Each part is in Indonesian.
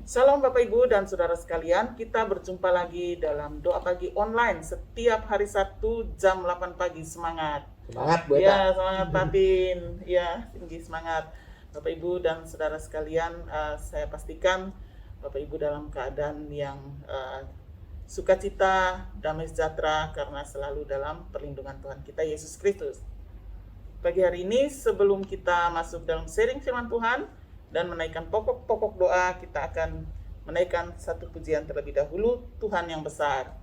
Salam Bapak Ibu dan Saudara sekalian, kita berjumpa lagi dalam doa pagi online setiap hari Sabtu jam 8 pagi. Semangat. Semangat Bu Eta. Ya, semangat Patin. Ya, tinggi semangat. Bapak Ibu dan Saudara sekalian, saya pastikan Bapak Ibu dalam keadaan yang sukacita, damai sejahtera karena selalu dalam perlindungan Tuhan kita Yesus Kristus. Pagi hari ini sebelum kita masuk dalam sharing firman Tuhan dan menaikkan pokok-pokok doa, kita akan menaikkan satu pujian terlebih dahulu, Tuhan yang besar.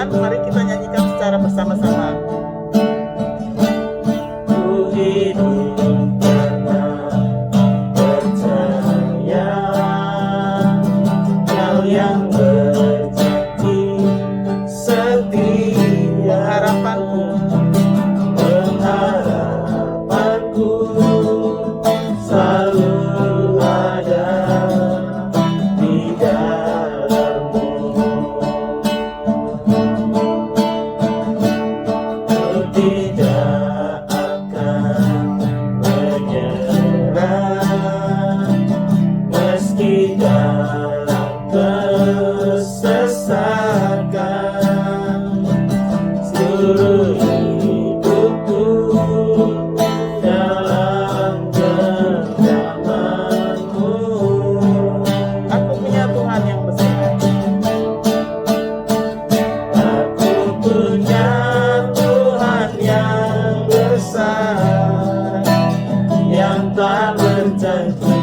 Mari kita nyanyikan secara bersama-sama. Ku hidup karena percaya Kau yang berjanji setia. Pengharapanku selalu ada di dalam-Mu. Tidak akan menyerah meski dalam kesesakan. Seluruh hidupku dalam genggaman-Mu. Aku punya Tuhan yang besar. Aku punya yang besar, yang tak berjanji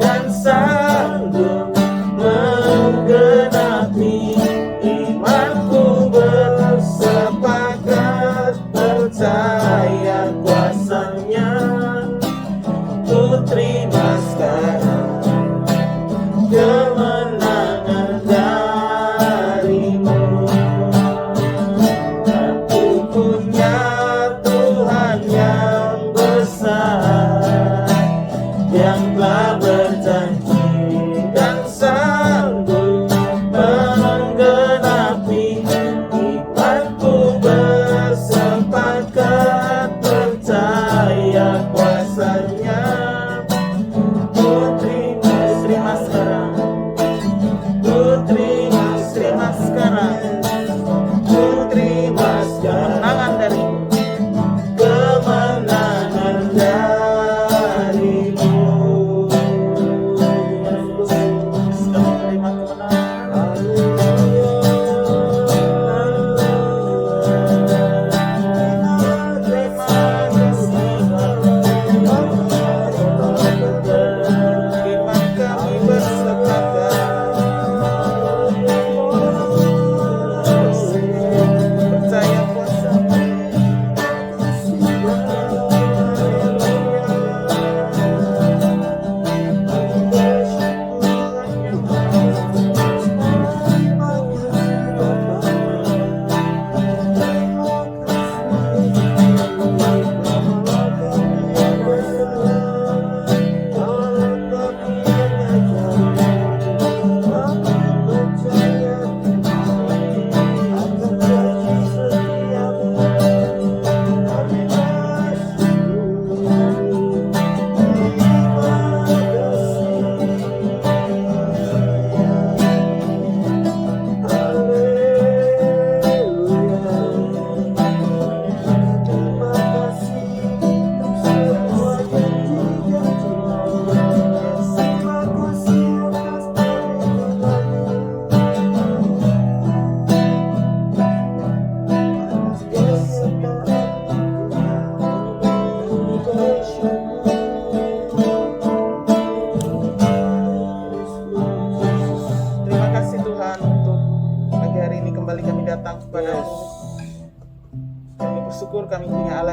dan sanggup menggenapi. Imanku bersepakat percaya kuasa-Nya. Ku terima sekarang kemenangan dari-Mu. Aku punya Tuhan yang besar, yang telah berjanji dan sanggup menggenapi. Imanku bersepakat percaya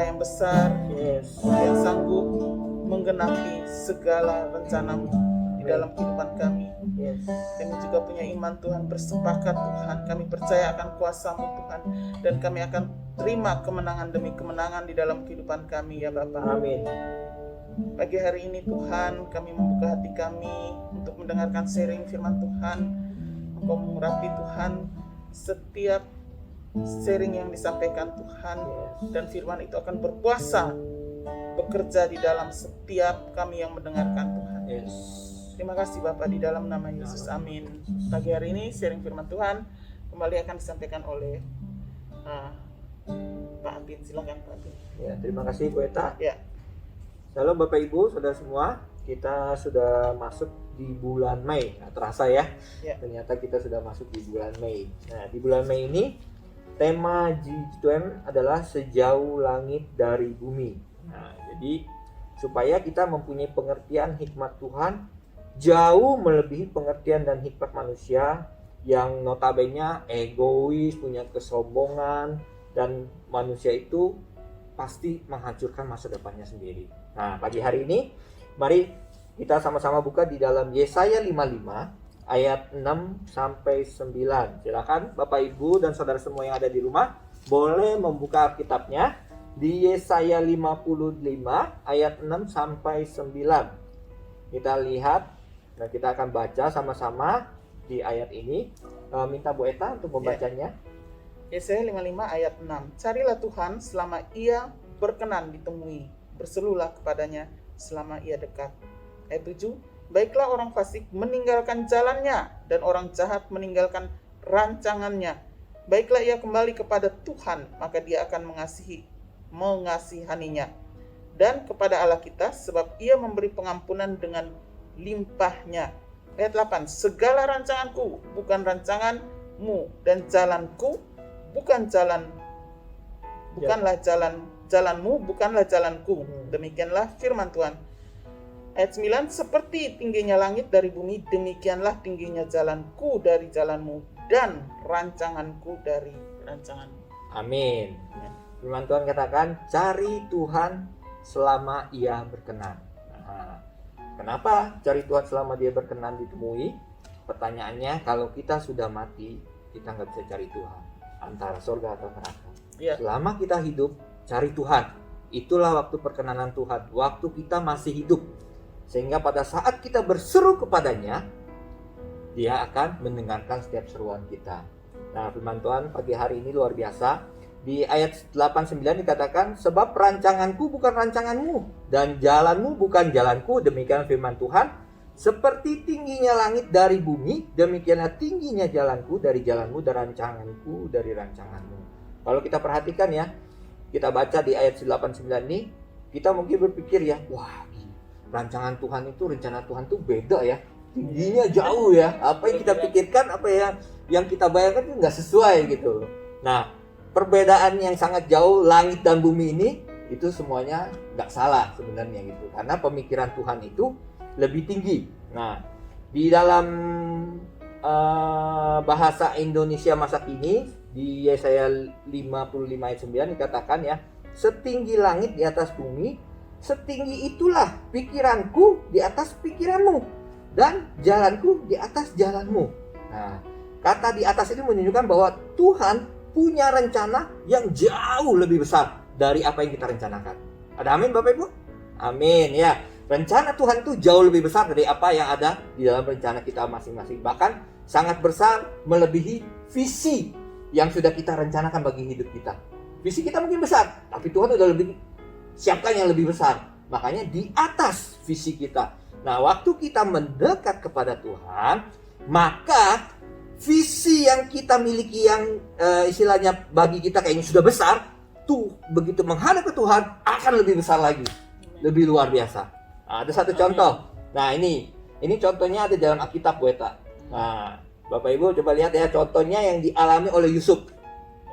Allah yang besar, Yes. yang sanggup menggenapi segala rencana-Mu di dalam kehidupan kami. Yes. Kami juga punya iman Tuhan, bersepakat Tuhan, kami percaya akan kuasa-Mu Tuhan, dan kami akan terima kemenangan demi kemenangan di dalam kehidupan kami ya Bapa. Amin. Pagi hari ini Tuhan, kami membuka hati kami untuk mendengarkan sharing firman Tuhan. Engkau mengurapi Tuhan setiap sharing yang disampaikan Tuhan, dan firman itu akan berkuasa bekerja di dalam setiap kami yang mendengarkan Tuhan. Yes. Terima kasih Bapak, di dalam nama Yesus, amin. Pagi hari ini sharing firman Tuhan kembali akan disampaikan oleh Pak Apin. Silakan Pak Apin. Ya, terima kasih Bu Eta. Ya. Shalom Bapak Ibu, saudara semua. Kita sudah masuk di bulan Mei. Nah, terasa ya. Ya. Ternyata kita sudah masuk di bulan Mei. Nah, di bulan Mei ini tema G20 adalah sejauh langit dari bumi. Nah, jadi supaya kita mempunyai pengertian hikmat Tuhan jauh melebihi pengertian dan hikmat manusia yang notabene egois, punya kesombongan, dan manusia itu pasti menghancurkan masa depannya sendiri. Nah, pagi hari ini mari kita sama-sama buka di dalam Yesaya 55 ayat 6 sampai 9. Silakan Bapak Ibu dan saudara semua yang ada di rumah boleh membuka Alkitabnya di Yesaya 55 ayat 6 sampai 9. Kita lihat dan kita akan baca sama-sama di ayat ini. Minta Bu Eta untuk membacanya. Yesaya 55 ayat 6. Carilah Tuhan selama Ia berkenan ditemui, berserulah kepadanya selama Ia dekat. Ayat 7. Baiklah orang fasik meninggalkan jalannya, dan orang jahat meninggalkan rancangannya. Baiklah ia kembali kepada Tuhan, maka Dia akan mengasihaninya. Dan kepada Allah kita, sebab Ia memberi pengampunan dengan limpahnya. Ayat 8. Segala rancanganku bukan rancanganmu, dan jalanku bukanlah jalanmu, bukanlah jalanku. Demikianlah firman Tuhan. Ayat 9. Seperti tingginya langit dari bumi, demikianlah tingginya jalanku dari jalanmu, dan rancanganku dari rancanganmu. Amin. Firman Tuhan katakan, cari Tuhan selama Ia berkenan. Nah, kenapa cari Tuhan selama Dia berkenan ditemui? Pertanyaannya, kalau kita sudah mati, kita nggak bisa cari Tuhan antara surga atau neraka. Ya. Selama kita hidup, cari Tuhan. Itulah waktu perkenanan Tuhan, waktu kita masih hidup. Sehingga pada saat kita berseru kepadanya, Dia akan mendengarkan setiap seruan kita. Nah, firman Tuhan pagi hari ini luar biasa. Di ayat 89 dikatakan, sebab rancanganku bukan rancanganmu, dan jalanmu bukan jalanku. Demikian firman Tuhan. Seperti tingginya langit dari bumi, demikianlah tingginya jalanku dari jalanmu, dan rancanganku dari rancanganmu. Kalau kita perhatikan ya, kita baca di ayat 89 ini, kita mungkin berpikir ya, wah, rancangan Tuhan itu, rencana Tuhan itu beda ya, tingginya jauh ya. Apa yang kita pikirkan, apa yang kita bayangkan itu nggak sesuai gitu. Nah, perbedaan yang sangat jauh langit dan bumi ini, itu semuanya nggak salah sebenarnya gitu, karena pemikiran Tuhan itu lebih tinggi. Nah, di dalam bahasa Indonesia masa kini di Yesaya 55 ayat 9 dikatakan ya, setinggi langit di atas bumi, setinggi itulah pikiranku di atas pikiranmu, dan jalanku di atas jalanmu. Nah, kata di atas ini menunjukkan bahwa Tuhan punya rencana yang jauh lebih besar dari apa yang kita rencanakan. Ada amin Bapak Ibu? Amin ya. Rencana Tuhan itu jauh lebih besar dari apa yang ada di dalam rencana kita masing-masing. Bahkan sangat besar, melebihi visi yang sudah kita rencanakan bagi hidup kita. Visi kita mungkin besar, tapi Tuhan sudah lebih siapkan yang lebih besar. Makanya di atas visi kita. Nah, waktu kita mendekat kepada Tuhan, maka visi yang kita miliki yang istilahnya bagi kita kayaknya sudah besar, tuh begitu menghadap ke Tuhan akan lebih besar lagi, lebih luar biasa. Nah, ada satu contoh. Nah, ini contohnya ada dalam Alkitab, Bu Eta. Nah, Bapak Ibu coba lihat ya, contohnya yang dialami oleh Yusuf.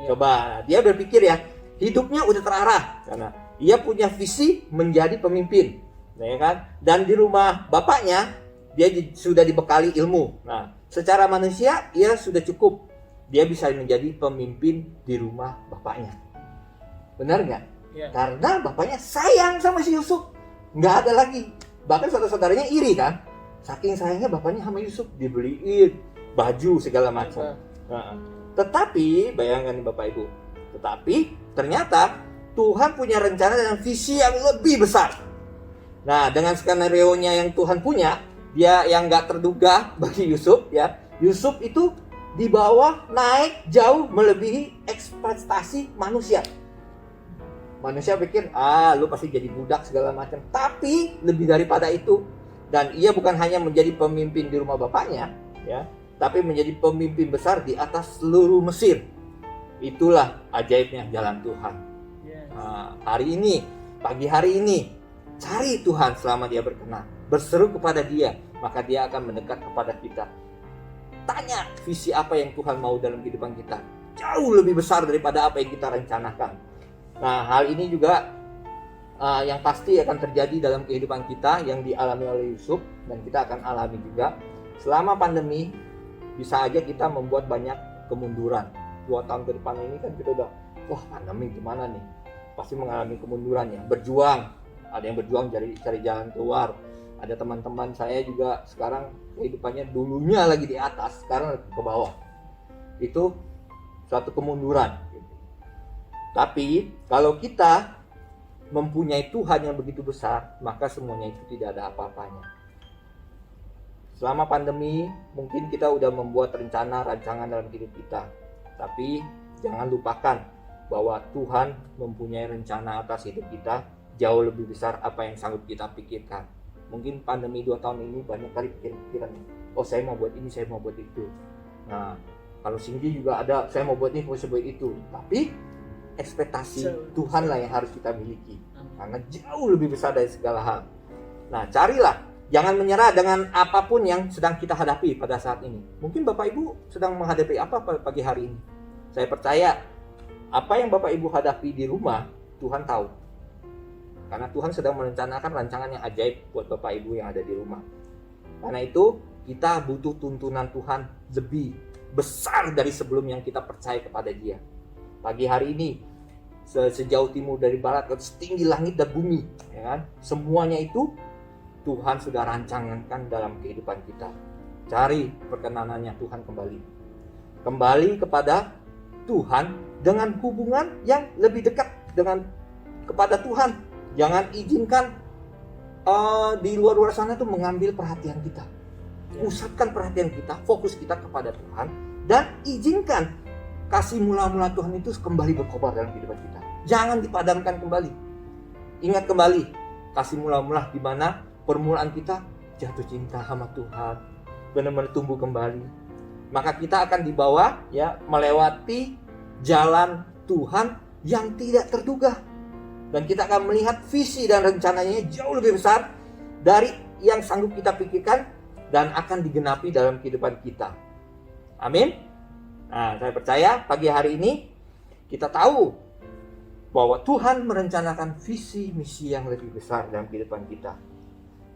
Coba, dia berpikir ya, hidupnya udah terarah karena ia punya visi menjadi pemimpin, ya kan? Dan di rumah bapaknya dia sudah dibekali ilmu. Nah, secara manusia ia sudah cukup. Dia bisa menjadi pemimpin di rumah bapaknya. Benar nggak? Ya. Karena bapaknya sayang sama si Yusuf. Nggak ada lagi. Bahkan saudara-saudaranya iri kan. Saking sayangnya bapaknya sama Yusuf, dibeliin baju segala macam. Nah, tetapi bayangkan nih Bapak Ibu. Tetapi ternyata Tuhan punya rencana dan visi yang lebih besar. Nah, dengan skenario-nya yang Tuhan punya, dia yang nggak terduga bagi Yusuf ya. Yusuf itu di bawah naik jauh melebihi ekspektasi manusia. Manusia pikir, lu pasti jadi budak segala macam. Tapi lebih daripada itu, dan ia bukan hanya menjadi pemimpin di rumah bapaknya, ya, tapi menjadi pemimpin besar di atas seluruh Mesir. Itulah ajaibnya jalan Tuhan. Nah, hari ini, pagi hari ini, cari Tuhan selama dia berkenan. Berseru kepada dia, maka dia akan mendekat kepada kita. Tanya visi apa yang Tuhan mau dalam kehidupan kita. Jauh lebih besar daripada apa yang kita rencanakan. Nah, hal ini juga yang pasti akan terjadi dalam kehidupan kita yang dialami oleh Yusuf, dan kita akan alami juga. Selama pandemi, bisa aja kita membuat banyak kemunduran. 2 tahun ke depan ini kan kita udah, wah pandemi gimana nih? Pasti mengalami kemunduran ya. Berjuang, ada yang berjuang cari jalan keluar. Ada teman-teman saya juga sekarang kehidupannya dulunya lagi di atas, sekarang ke bawah. Itu suatu kemunduran. Tapi kalau kita mempunyai Tuhan yang begitu besar, maka semuanya itu tidak ada apa-apanya. Selama pandemi, mungkin kita udah membuat rancangan dalam hidup kita. Tapi jangan lupakan bahwa Tuhan mempunyai rencana atas hidup kita jauh lebih besar apa yang sanggup kita pikirkan. Mungkin pandemi 2 tahun ini banyak kali pikiran, oh saya mau buat ini, saya mau buat itu. Nah, kalau Cindy juga ada, saya mau buat ini, saya mau buat itu. Tapi ekspektasi Tuhan lah yang harus kita miliki, karena jauh lebih besar dari segala hal. Nah, carilah, jangan menyerah dengan apapun yang sedang kita hadapi pada saat ini. Mungkin Bapak Ibu sedang menghadapi apa pagi hari ini. Saya percaya apa yang Bapak Ibu hadapi di rumah, Tuhan tahu. Karena Tuhan sedang merencanakan rancangan yang ajaib buat Bapak Ibu yang ada di rumah. Karena itu kita butuh tuntunan Tuhan lebih besar dari sebelum yang kita percaya kepada Dia. Pagi hari ini, sejauh timur dari barat, setinggi langit dan bumi, ya kan? Semuanya itu Tuhan sudah rancangan dalam kehidupan kita. Cari perkenanannya Tuhan kembali. Kembali kepada Tuhan dengan hubungan yang lebih dekat kepada Tuhan. Jangan izinkan di luar sana itu mengambil perhatian kita. Pusatkan perhatian kita, fokus kita kepada Tuhan, dan izinkan kasih mula-mula Tuhan itu kembali berkobar dalam kehidupan kita. Jangan dipadamkan kembali. Ingat kembali kasih mula-mula di mana permulaan kita jatuh cinta sama Tuhan, benar-benar tumbuh kembali. Maka kita akan dibawa ya melewati jalan Tuhan yang tidak terduga. Dan kita akan melihat visi dan rencananya jauh lebih besar dari yang sanggup kita pikirkan dan akan digenapi dalam kehidupan kita. Amin. Nah, saya percaya pagi hari ini kita tahu bahwa Tuhan merencanakan visi misi yang lebih besar dalam kehidupan kita.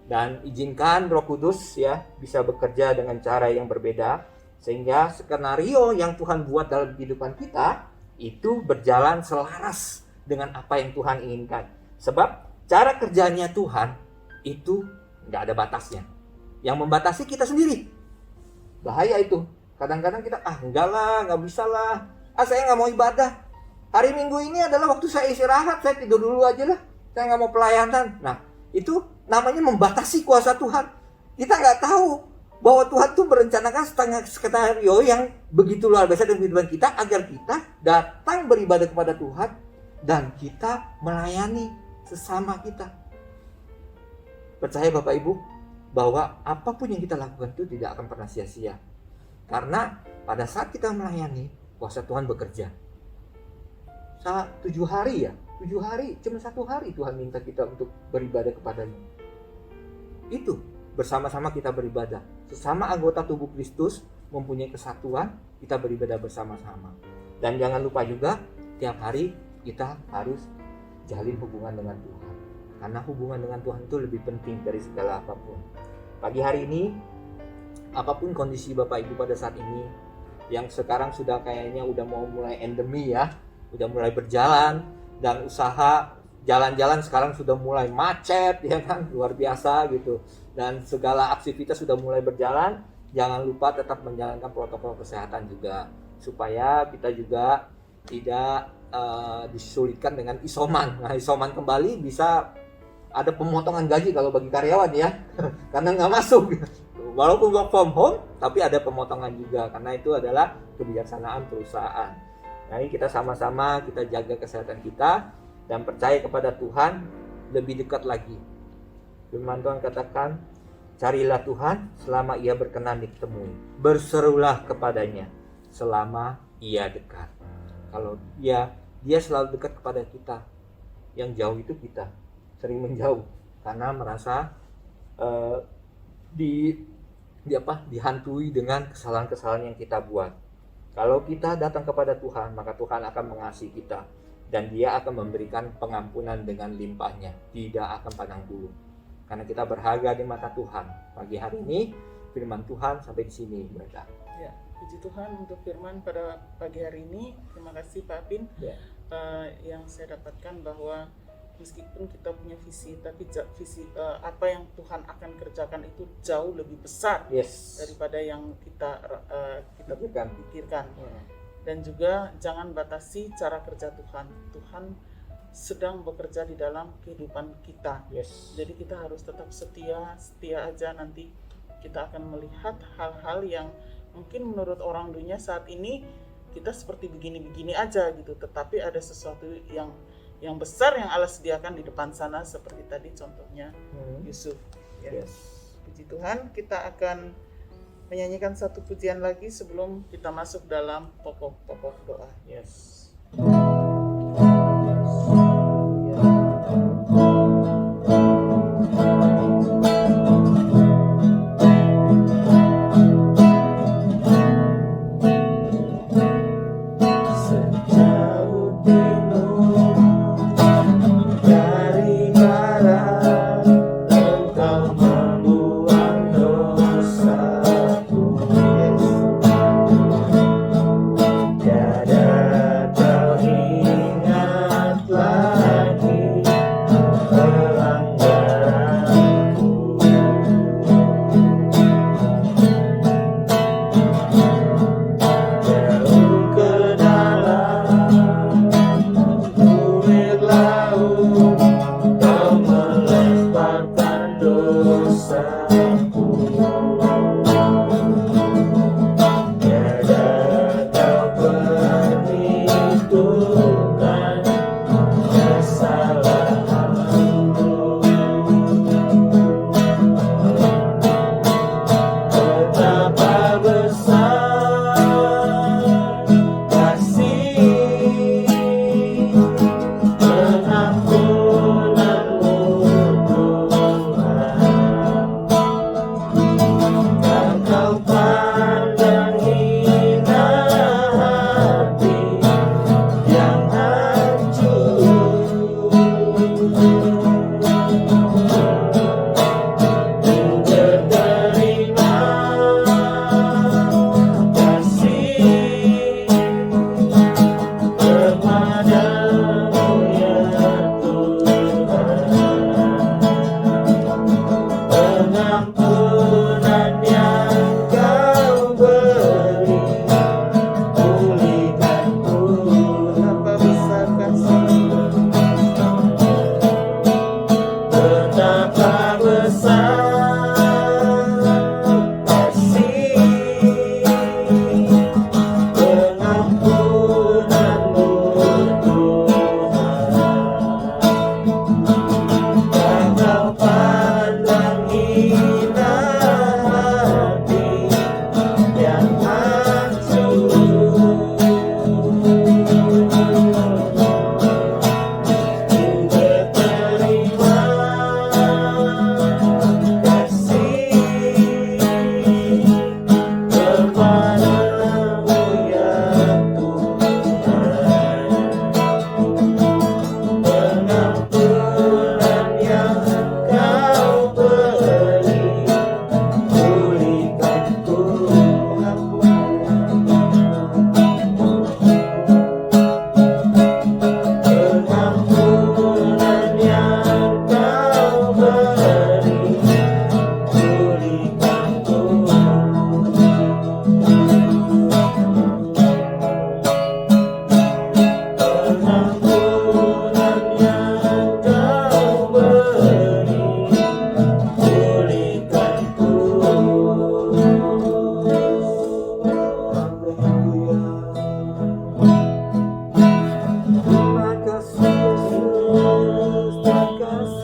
Dan izinkan Roh Kudus ya bisa bekerja dengan cara yang berbeda, sehingga skenario yang Tuhan buat dalam kehidupan kita itu berjalan selaras dengan apa yang Tuhan inginkan. Sebab cara kerjanya Tuhan itu nggak ada batasnya. Yang membatasi kita sendiri. Bahaya itu. Kadang-kadang kita, enggak lah, nggak bisa lah. Saya nggak mau ibadah. Hari Minggu ini adalah waktu saya istirahat, saya tidur dulu aja lah. Saya nggak mau pelayanan. Nah, itu namanya membatasi kuasa Tuhan. Kita nggak tahu bahwa Tuhan tuh merencanakan setengah skenario yang begitu luar biasa dalam kehidupan kita agar kita datang beribadah kepada Tuhan dan kita melayani sesama kita. Percaya Bapak Ibu bahwa apapun yang kita lakukan itu tidak akan pernah sia-sia. Karena pada saat kita melayani, kuasa Tuhan bekerja. 7 hari ya, 7 hari, cuma 1 hari Tuhan minta kita untuk beribadah kepadanya. Itu bersama-sama kita beribadah. Sesama anggota tubuh Kristus mempunyai kesatuan, kita beribadah bersama-sama. Dan jangan lupa juga tiap hari kita harus jalin hubungan dengan Tuhan. Karena hubungan dengan Tuhan itu lebih penting dari segala apapun. Pagi hari ini, apapun kondisi Bapak Ibu pada saat ini, yang sekarang sudah kayaknya udah mau mulai endemi ya, udah mulai berjalan, dan usaha jalan-jalan sekarang sudah mulai macet ya kan, luar biasa gitu, dan segala aktivitas sudah mulai berjalan. Jangan lupa tetap menjalankan protokol kesehatan juga, supaya kita juga tidak disulitkan dengan isoman. Nah, isoman kembali bisa ada pemotongan gaji kalau bagi karyawan ya karena nggak masuk. Walaupun work from home, tapi ada pemotongan juga, karena itu adalah kebijaksanaan perusahaan. Nah, ini kita sama-sama kita jaga kesehatan kita dan percaya kepada Tuhan lebih dekat lagi. Firman Tuhan katakan, carilah Tuhan selama Ia berkenan ditemui, berserulah kepadanya selama Ia dekat. Kalau dia selalu dekat kepada kita, yang jauh itu kita sering menjauh karena merasa dihantui dengan kesalahan-kesalahan yang kita buat. Kalau kita datang kepada Tuhan, maka Tuhan akan mengasihi kita dan Dia akan memberikan pengampunan dengan limpahnya, tidak akan pandang bulu. Karena kita berharga di mata Tuhan. Pagi hari ini firman Tuhan sampai di sini, Brother. Ya, puji Tuhan untuk firman pada pagi hari ini. Terima kasih Pak Apin. Ya. Yang saya dapatkan bahwa meskipun kita punya visi, tapi visi apa yang Tuhan akan kerjakan itu jauh lebih besar daripada yang kita pikirkan. Dan juga jangan batasi cara kerja Tuhan. Tuhan sedang bekerja di dalam kehidupan kita. Jadi kita harus tetap setia aja. Nanti kita akan melihat hal-hal yang mungkin menurut orang dunia saat ini kita seperti begini-begini aja gitu, tetapi ada sesuatu yang besar yang Allah sediakan di depan sana, seperti tadi contohnya Yusuf. Ya. Puji Tuhan, kita akan menyanyikan satu pujian lagi sebelum kita masuk dalam pokok-pokok doa. Tiada jauhi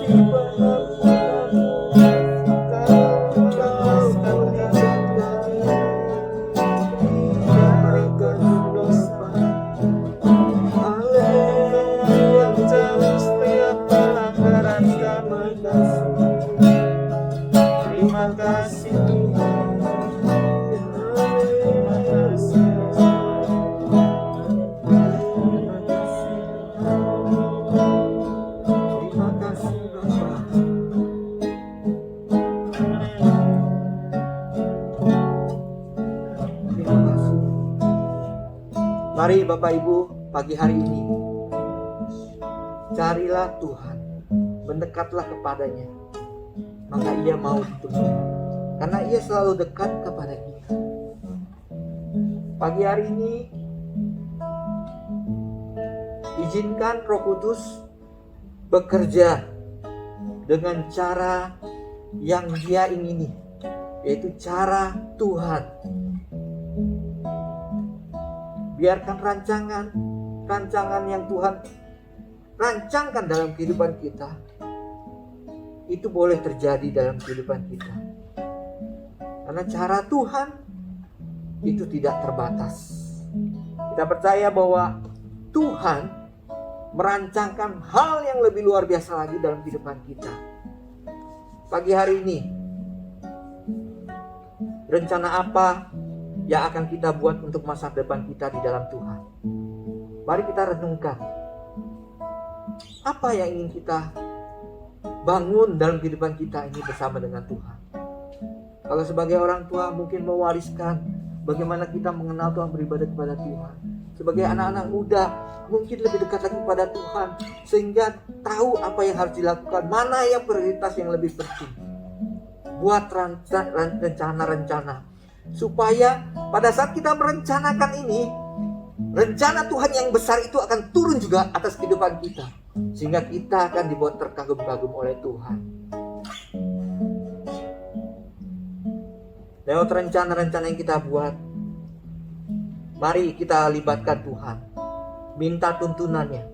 Terima kasih Tuhan. Terima kasih. Terima kasih Bapa. Terima kasih. Mari Bapak Ibu, pagi hari ini carilah Tuhan, mendekatlah kepadanya, maka Ia mau ditemui, karena Ia selalu dekat kepada kita. Pagi hari ini izinkan Roh Kudus bekerja dengan cara yang Dia ingini, yaitu cara Tuhan. Biarkan rancangan yang Tuhan rancangkan dalam kehidupan kita itu boleh terjadi dalam kehidupan kita, karena cara Tuhan itu tidak terbatas. Kita percaya bahwa Tuhan merancangkan hal yang lebih luar biasa lagi dalam kehidupan kita. Pagi hari ini, rencana apa yang akan kita buat untuk masa depan kita di dalam Tuhan? Mari kita renungkan, apa yang ingin kita bangun dalam kehidupan kita ini bersama dengan Tuhan. Kalau sebagai orang tua mungkin mewariskan bagaimana kita mengenal Tuhan, beribadah kepada Tuhan. Sebagai anak-anak muda mungkin lebih dekat lagi kepada Tuhan, sehingga tahu apa yang harus dilakukan, mana yang prioritas yang lebih penting. Buat rencana-rencana, supaya pada saat kita merencanakan ini, rencana Tuhan yang besar itu akan turun juga atas kehidupan kita, sehingga kita akan dibuat terkagum-kagum oleh Tuhan. Lewat rencana-rencana yang kita buat, mari kita libatkan Tuhan, minta tuntunannya.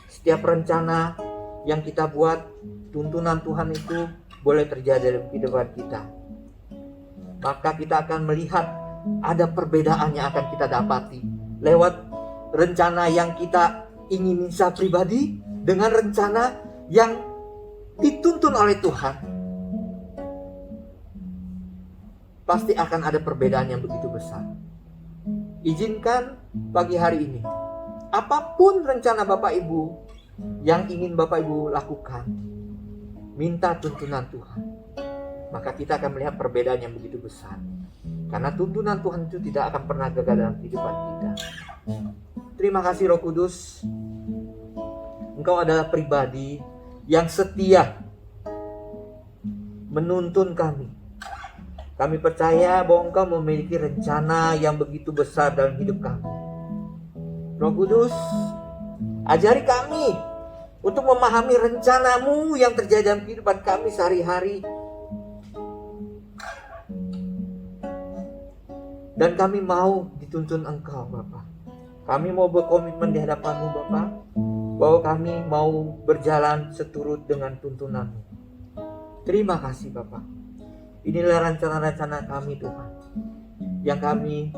Setiap rencana yang kita buat, tuntunan Tuhan itu boleh terjadi dalam kehidupan kita. Maka kita akan melihat ada perbedaan yang akan kita dapati lewat rencana yang kita ingin secara pribadi dengan rencana yang dituntun oleh Tuhan. Pasti akan ada perbedaan yang begitu besar. Izinkan pagi hari ini, apapun rencana Bapak Ibu yang ingin Bapak Ibu lakukan, minta tuntunan Tuhan. Maka kita akan melihat perbedaan yang begitu besar. Karena tuntunan Tuhan itu tidak akan pernah gagal dalam kehidupan kita. Terima kasih Roh Kudus. Engkau adalah pribadi yang setia menuntun kami. Kami percaya bahwa Engkau memiliki rencana yang begitu besar dalam hidup kami. Roh Kudus, ajari kami untuk memahami rencana-Mu yang terjadi dalam kehidupan kami sehari-hari. Dan kami mau dituntun Engkau, Bapa. Kami mau berkomitmen di hadapan-Mu, Bapa, bahwa kami mau berjalan seturut dengan tuntunan-Mu. Terima kasih, Bapa. Inilah rencana-rencana kami, Tuhan, yang kami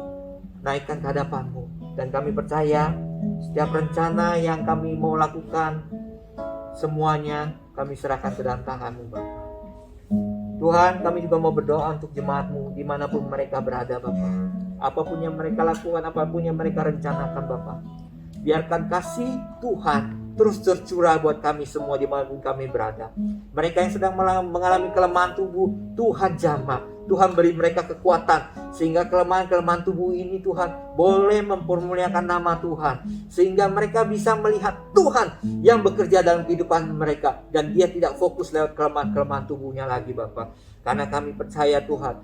naikkan ke hadapan-Mu. Dan kami percaya setiap rencana yang kami mau lakukan, semuanya kami serahkan ke dalam tangan-Mu, Bapa. Tuhan, kami juga mau berdoa untuk jemaat-Mu dimanapun mereka berada, Bapa. Apapun yang mereka lakukan, apapun yang mereka rencanakan, Bapa, biarkan kasih Tuhan terus tercurah buat kami semua dimanapun kami berada. Mereka yang sedang mengalami kelemahan tubuh, Tuhan jamah, Tuhan beri mereka kekuatan, sehingga kelemahan-kelemahan tubuh ini Tuhan boleh mempermuliakan nama Tuhan, sehingga mereka bisa melihat Tuhan yang bekerja dalam kehidupan mereka, dan dia tidak fokus lewat kelemahan-kelemahan tubuhnya lagi, Bapa. Karena kami percaya Tuhan,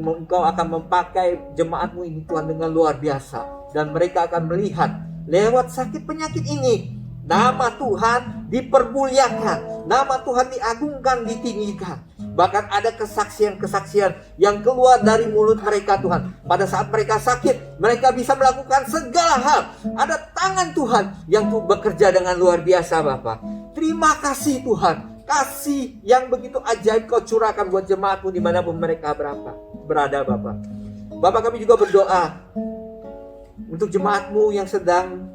Engkau akan memakai jemaat-Mu ini Tuhan dengan luar biasa, dan mereka akan melihat lewat sakit penyakit ini nama Tuhan dipermuliakan, nama Tuhan diagungkan, ditinggikan. Bahkan ada kesaksian-kesaksian yang keluar dari mulut mereka, Tuhan. Pada saat mereka sakit, mereka bisa melakukan segala hal. Ada tangan Tuhan yang bekerja dengan luar biasa, Bapa. Terima kasih Tuhan. kasih yang begitu ajaib Kau curahkan buat jemaat-Mu dimanapun mereka berada Bapak. Bapak, kami juga berdoa untuk jemaat-Mu yang sedang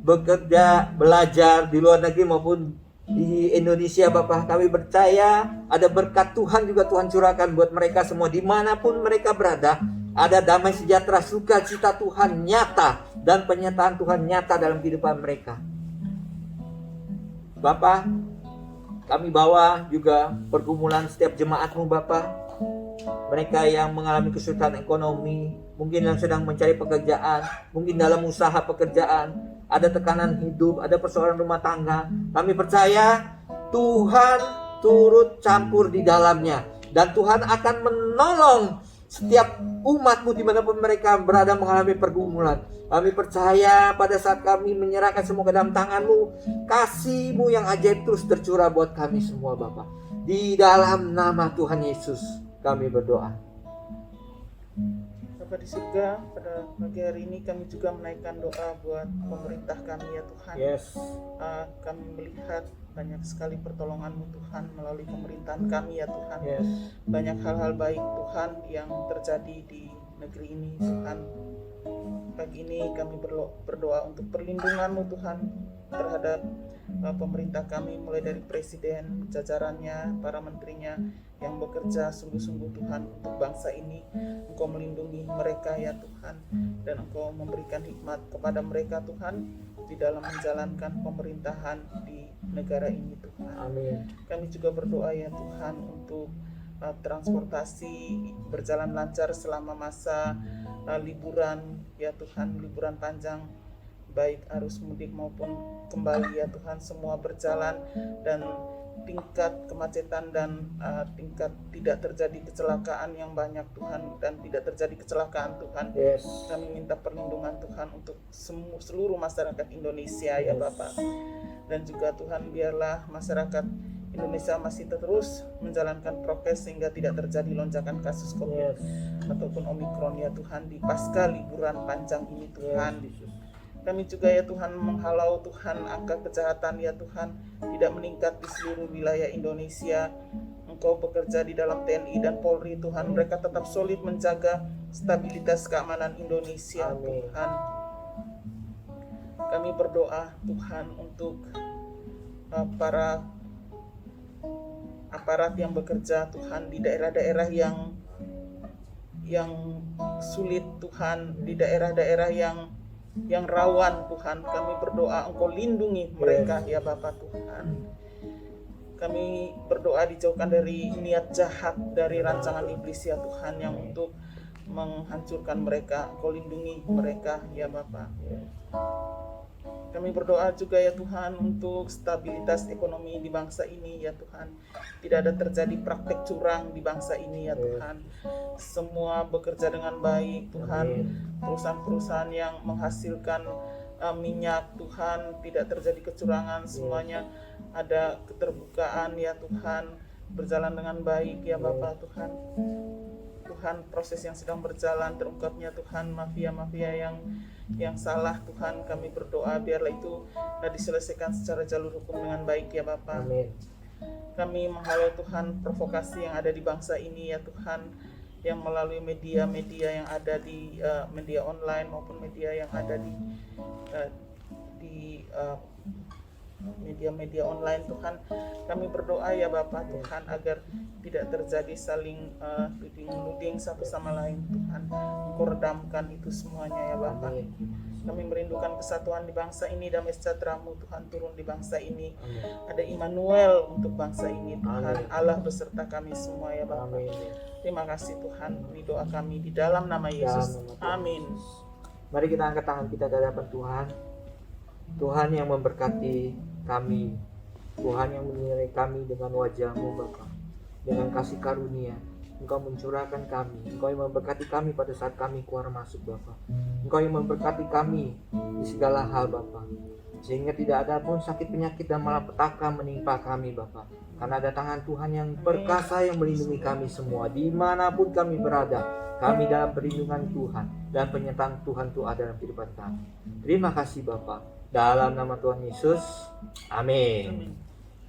bekerja, belajar di luar negeri maupun di Indonesia Bapak. Kami percaya ada berkat Tuhan juga Tuhan curahkan buat mereka semua dimanapun mereka berada. Ada damai sejahtera, sukacita Tuhan nyata, dan penyertaan Tuhan nyata dalam kehidupan mereka. Bapak, kami bawa juga pergumulan setiap jemaat-Mu Bapak. Mereka yang mengalami kesulitan ekonomi, mungkin yang sedang mencari pekerjaan, mungkin dalam usaha pekerjaan, ada tekanan hidup, ada persoalan rumah tangga. Kami percaya Tuhan turut campur di dalamnya, dan Tuhan akan menolong setiap umat-Mu dimanapun mereka berada mengalami pergumulan. Kami percaya pada saat kami menyerahkan semua ke dalam tangan-Mu, kasih-Mu yang ajaib terus tercurah buat kami semua Bapak. Di dalam nama Tuhan Yesus kami berdoa. Bapa di surga, pada pagi hari ini kami juga menaikkan doa buat pemerintah kami ya Tuhan. Yes. Kami melihat banyak sekali pertolongan-Mu Tuhan melalui pemerintahan kami ya Tuhan. Yes. Banyak hal-hal baik Tuhan yang terjadi di negeri ini Tuhan. Pagi ini kami berdoa untuk perlindungan-Mu Tuhan terhadap pemerintah kami, mulai dari presiden, jajarannya, para menterinya yang bekerja sungguh-sungguh Tuhan untuk bangsa ini. Engkau melindungi mereka ya Tuhan, dan Engkau memberikan hikmat kepada mereka Tuhan di dalam menjalankan pemerintahan di negara ini Tuhan. Amin. Kami juga berdoa ya Tuhan untuk transportasi berjalan lancar selama masa liburan ya Tuhan, liburan panjang, baik arus mudik maupun kembali ya Tuhan, semua berjalan dan tingkat kemacetan dan tingkat tidak terjadi kecelakaan yang banyak Tuhan, dan tidak terjadi kecelakaan Tuhan. Yes. Kami minta perlindungan Tuhan untuk seluruh masyarakat Indonesia ya Bapak. Dan juga Tuhan, biarlah masyarakat Indonesia masih terus menjalankan prokes sehingga tidak terjadi lonjakan kasus COVID ataupun Omikron ya Tuhan di pasca liburan panjang ini Tuhan. Kami juga ya Tuhan menghalau Tuhan angka kejahatan ya Tuhan tidak meningkat di seluruh wilayah Indonesia. Engkau bekerja di dalam TNI dan Polri Tuhan, mereka tetap solid menjaga stabilitas keamanan Indonesia. Amin. Tuhan, kami berdoa Tuhan untuk para aparat yang bekerja Tuhan di daerah-daerah yang sulit Tuhan, di daerah-daerah yang rawan Tuhan. Kami berdoa Engkau lindungi mereka ya Bapa Tuhan. Kami berdoa dijauhkan dari niat jahat, dari rancangan iblis ya Tuhan yang untuk menghancurkan mereka. Engkau lindungi mereka ya Bapa. Kami berdoa juga ya Tuhan untuk stabilitas ekonomi di bangsa ini ya Tuhan. Tidak ada terjadi praktek curang di bangsa ini ya Tuhan. Semua bekerja dengan baik Tuhan. Perusahaan-perusahaan yang menghasilkan minyak Tuhan, tidak terjadi kecurangan, semuanya ada keterbukaan ya Tuhan. Berjalan dengan baik ya Bapa Tuhan. Tuhan, proses yang sedang berjalan terungkapnya Tuhan mafia-mafia yang salah Tuhan, kami berdoa biarlah itu diselesaikan secara jalur hukum dengan baik ya Bapa. Amin. Kami menghalau Tuhan provokasi yang ada di bangsa ini ya Tuhan, yang melalui media-media yang ada di media online maupun media yang ada di media-media online Tuhan. Kami berdoa ya Bapa Tuhan agar tidak terjadi saling tuding-menuding satu sama lain Tuhan. Engkau redamkan itu semuanya ya Bapa. Kami merindukan kesatuan di bangsa ini, damai sejahtera-Mu Tuhan turun di bangsa ini. Ada Immanuel untuk bangsa ini Tuhan. Allah beserta kami semua ya Bapa. Terima kasih Tuhan, ini doa kami di dalam nama Yesus. Amin. Mari kita angkat tangan kita ke hadapan Tuhan. Tuhan yang memberkati kami, Tuhan yang menilai kami dengan wajah-Mu Bapa, dengan kasih karunia. Engkau mencurahkan kami, Engkau yang memberkati kami pada saat kami keluar masuk Bapa. Engkau yang memberkati kami di segala hal Bapa, sehingga tidak ada pun sakit penyakit dan malapetaka menimpa kami Bapa, karena ada tangan Tuhan yang perkasa yang melindungi kami semua dimanapun kami berada. Kami dalam perlindungan Tuhan dan penyertaan Tuhan itu ada dalam kehidupan kami. Terima kasih Bapa, dalam nama Tuhan Yesus, amin.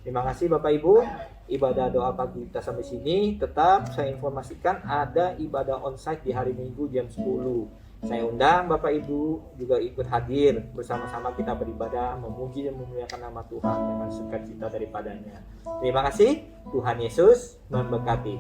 Terima kasih Bapak Ibu. ibadah doa pagi kita sampai sini. Tetap saya informasikan ada ibadah onsite di hari Minggu jam 10. Saya undang Bapak Ibu juga ikut hadir, bersama-sama kita beribadah, memuji dan memuliakan nama Tuhan dengan sukacita daripadanya. Terima kasih, Tuhan Yesus memberkati.